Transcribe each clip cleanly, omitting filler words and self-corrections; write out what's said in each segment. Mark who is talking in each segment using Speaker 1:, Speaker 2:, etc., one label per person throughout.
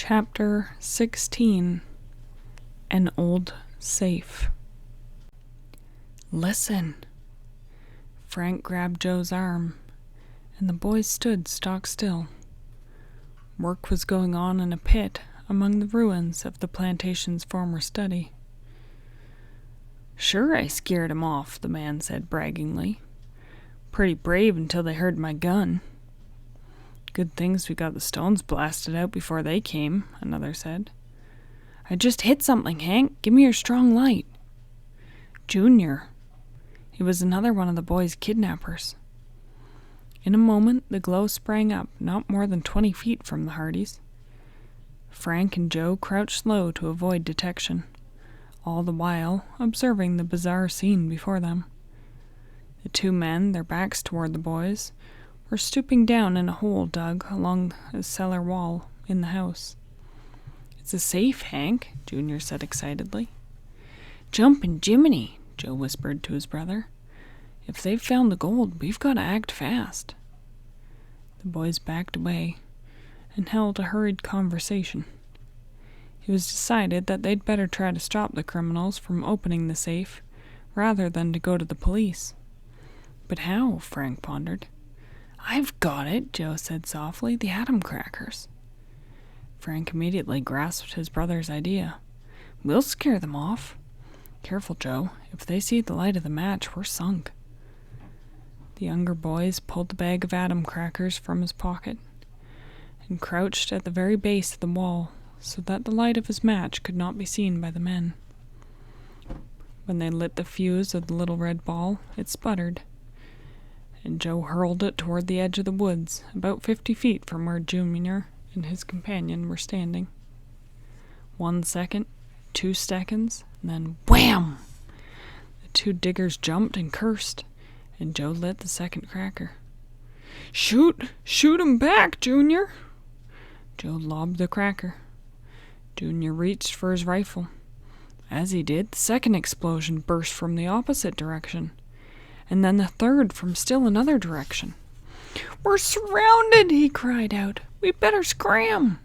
Speaker 1: Chapter 16. An Old Safe. "Listen." Frank grabbed Joe's arm, and the boys stood stock still. Work was going on in a pit among the ruins of the plantation's former study. "Sure, I scared 'em off," the man said braggingly. "Pretty brave until they heard my gun." "Good things we got the stones blasted out before they came," another said. "I just hit something, Hank. Give me your strong light." Junior. He was another one of the boys' kidnappers. In a moment, the glow sprang up, not more than 20 feet from the Hardys. Frank and Joe crouched low to avoid detection, all the while observing the bizarre scene before them. The two men, their backs toward the boys, were stooping down in a hole dug along a cellar wall in the house. "It's a safe, Hank," Junior said excitedly. "Jumpin' Jiminy," Joe whispered to his brother. "If they've found the gold, we've got to act fast." The boys backed away and held a hurried conversation. It was decided that they'd better try to stop the criminals from opening the safe rather than to go to the police. But how? Frank pondered. "I've got it," Joe said softly. "The atom crackers." Frank immediately grasped his brother's idea. "We'll scare them off." "Careful, Joe. If they see the light of the match, we're sunk." The younger boys pulled the bag of atom crackers from his pocket and crouched at the very base of the wall so that the light of his match could not be seen by the men. When they lit the fuse of the little red ball, it sputtered, and Joe hurled it toward the edge of the woods, about 50 feet from where Junior and his companion were standing. 1 second, 2 seconds, and then wham! The two diggers jumped and cursed, and Joe lit the second cracker. Shoot 'em back, Junior!" Joe lobbed the cracker. Junior reached for his rifle. As he did, the second explosion burst from the opposite direction, and then the third from still another direction. "We're surrounded!" he cried out. "We'd better scram!"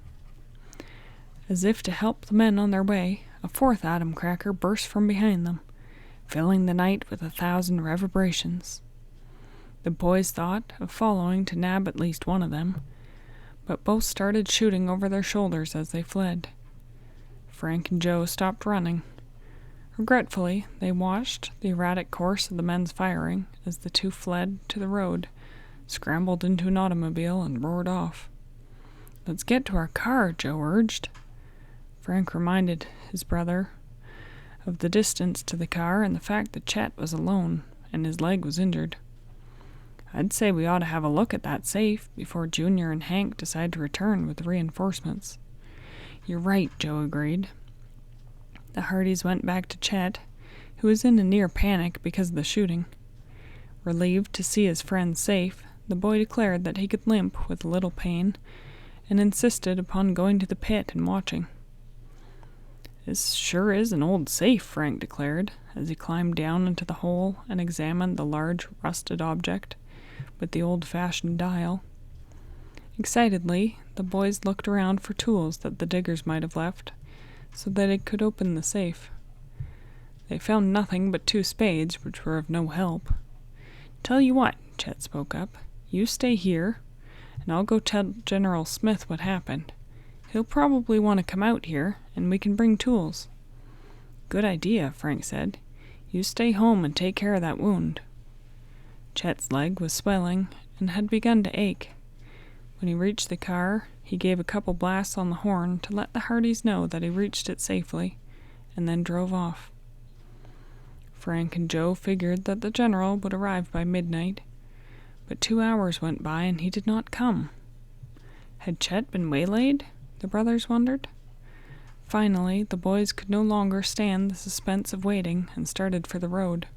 Speaker 1: As if to help the men on their way, a fourth atom cracker burst from behind them, filling the night with 1,000 reverberations. The boys thought of following to nab at least one of them, but both started shooting over their shoulders as they fled. Frank and Joe stopped running. Regretfully, they watched the erratic course of the men's firing as the two fled to the road, scrambled into an automobile, and roared off. "Let's get to our car," Joe urged. Frank reminded his brother of the distance to the car and the fact that Chet was alone and his leg was injured. "I'd say we ought to have a look at that safe before Junior and Hank decide to return with the reinforcements." "You're right," Joe agreed. The Hardys went back to Chet, who was in a near panic because of the shooting. Relieved to see his friend safe, the boy declared that he could limp with little pain and insisted upon going to the pit and watching. "This sure is an old safe," Frank declared, as he climbed down into the hole and examined the large, rusted object with the old-fashioned dial. Excitedly, the boys looked around for tools that the diggers might have left, so that it could open the safe. They found nothing but 2 spades, which were of no help. "Tell you what," Chet spoke up. "You stay here, and I'll go tell General Smith what happened. He'll probably want to come out here, and we can bring tools." "Good idea," Frank said. "You stay home and take care of that wound." Chet's leg was swelling and had begun to ache. When he reached the car, he gave a couple blasts on the horn to let the Hardys know that he reached it safely, and then drove off. Frank and Joe figured that the general would arrive by midnight, but 2 hours went by and he did not come. Had Chet been waylaid? The brothers wondered. Finally, the boys could no longer stand the suspense of waiting and started for the road.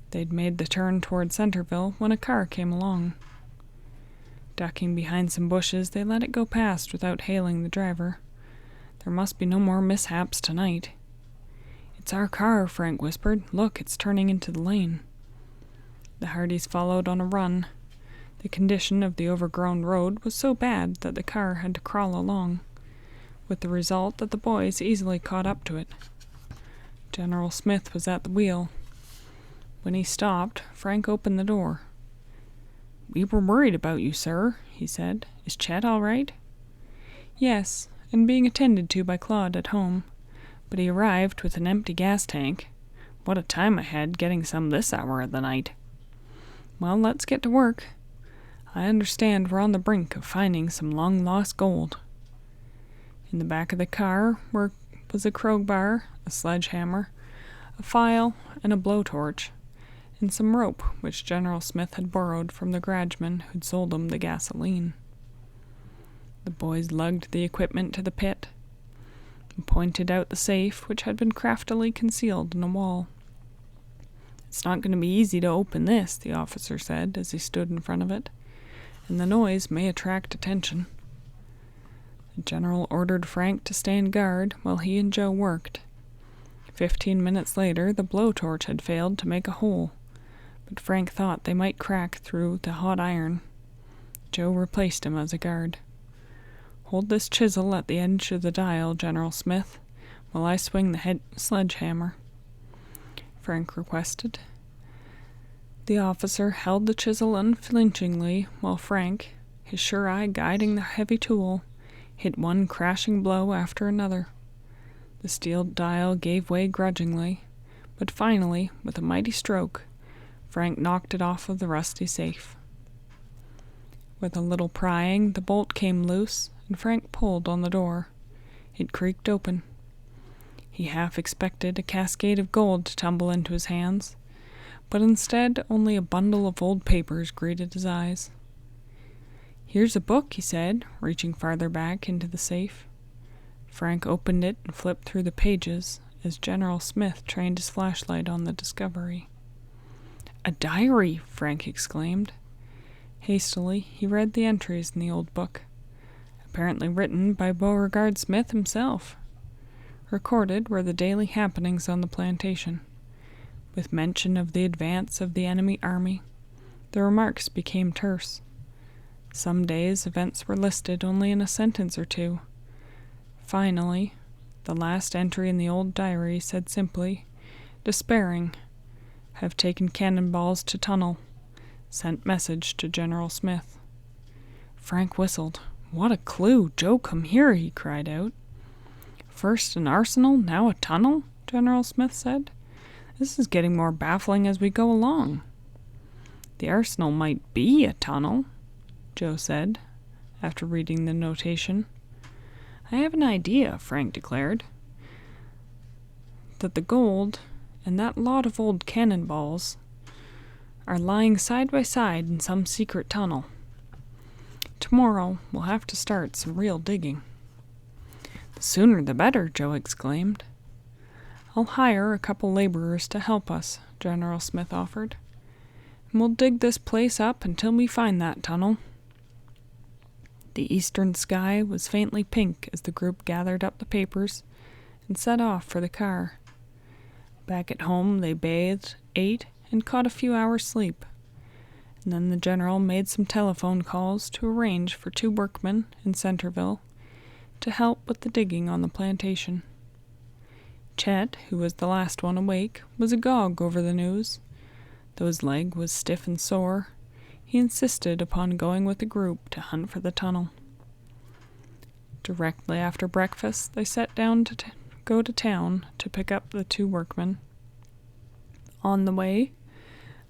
Speaker 1: They'd made the turn toward Centerville when a car came along. Ducking behind some bushes, they let it go past without hailing the driver. There must be no more mishaps tonight. "It's our car," Frank whispered. "Look, it's turning into the lane." The Hardys followed on a run. The condition of the overgrown road was so bad that the car had to crawl along. with the result that the boys easily caught up to it. General Smith was at the wheel. When he stopped, Frank opened the door. "We were worried about you, sir," he said. "Is Chet all right?" "Yes, and being attended to by Claude at home. But he arrived with an empty gas tank. What a time I had getting some this hour of the night. Well, let's get to work. I understand we're on the brink of finding some long-lost gold." In the back of the car was a crowbar, a sledgehammer, a file, and a blowtorch, and some rope which General Smith had borrowed from the garageman who'd sold him the gasoline. The boys lugged the equipment to the pit and pointed out the safe which had been craftily concealed in a wall. "It's not going to be easy to open this," the officer said as he stood in front of it, "and the noise may attract attention." The general ordered Frank to stand guard while he and Joe worked. 15 minutes later, the blowtorch had failed to make a hole, but Frank thought they might crack through the hot iron. Joe replaced him as a guard. "Hold this chisel at the edge of the dial, General Smith, while I swing the sledgehammer," Frank requested. The officer held the chisel unflinchingly while Frank, his sure eye guiding the heavy tool, hit one crashing blow after another. The steel dial gave way grudgingly, but finally, with a mighty stroke, Frank knocked it off of the rusty safe. With a little prying, the bolt came loose, and Frank pulled on the door. It creaked open. He half expected a cascade of gold to tumble into his hands, but instead only a bundle of old papers greeted his eyes. "Here's a book," he said, reaching farther back into the safe. Frank opened it and flipped through the pages as General Smith trained his flashlight on the discovery. "A diary!" Frank exclaimed. Hastily, he read the entries in the old book, apparently written by Beauregard Smith himself. Recorded were the daily happenings on the plantation. With mention of the advance of the enemy army, the remarks became terse. Some days events were listed only in a sentence or two. Finally, the last entry in the old diary said simply, "Despairing. Have taken cannonballs to tunnel. Sent message to General Smith." Frank whistled. "What a clue! Joe, come here," he cried out. "First an arsenal, now a tunnel?" General Smith said. "This is getting more baffling as we go along." "The arsenal might be a tunnel," Joe said, after reading the notation. "I have an idea," Frank declared, "that the gold and that lot of old cannonballs are lying side by side in some secret tunnel. Tomorrow we'll have to start some real digging." "The sooner the better," Joe exclaimed. "I'll hire a couple laborers to help us," General Smith offered, "and we'll dig this place up until we find that tunnel." The eastern sky was faintly pink as the group gathered up the papers and set off for the car. Back at home they bathed, ate, and caught a few hours' sleep. And then the general made some telephone calls to arrange for 2 workmen in Centerville to help with the digging on the plantation. Chet, who was the last one awake, was agog over the news. Though his leg was stiff and sore, he insisted upon going with the group to hunt for the tunnel. Directly after breakfast, they sat down to go to town to pick up the 2 workmen. On the way,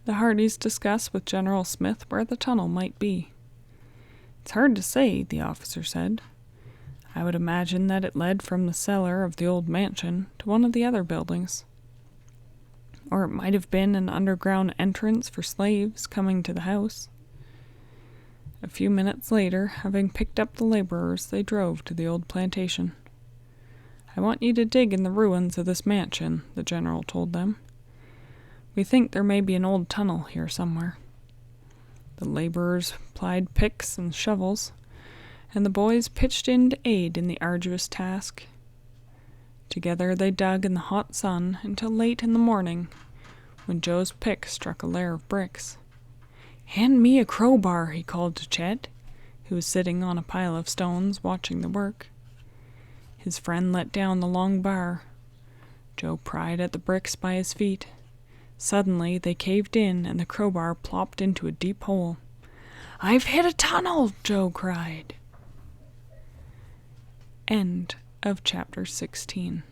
Speaker 1: the Hardys discussed with General Smith where the tunnel might be. "It's hard to say," the officer said. "I would imagine that it led from the cellar of the old mansion to one of the other buildings. Or it might have been an underground entrance for slaves coming to the house." A few minutes later, having picked up the laborers, they drove to the old plantation. "I want you to dig in the ruins of this mansion," the general told them. "We think there may be an old tunnel here somewhere." The laborers plied picks and shovels, and the boys pitched in to aid in the arduous task. Together they dug in the hot sun until late in the morning, when Joe's pick struck a layer of bricks. "Hand me a crowbar," he called to Chet, who was sitting on a pile of stones watching the work. His friend let down the long bar. Joe pried at the bricks by his feet. Suddenly they caved in, and the crowbar plopped into a deep hole. "I've hit a tunnel!" Joe cried. End of chapter 16.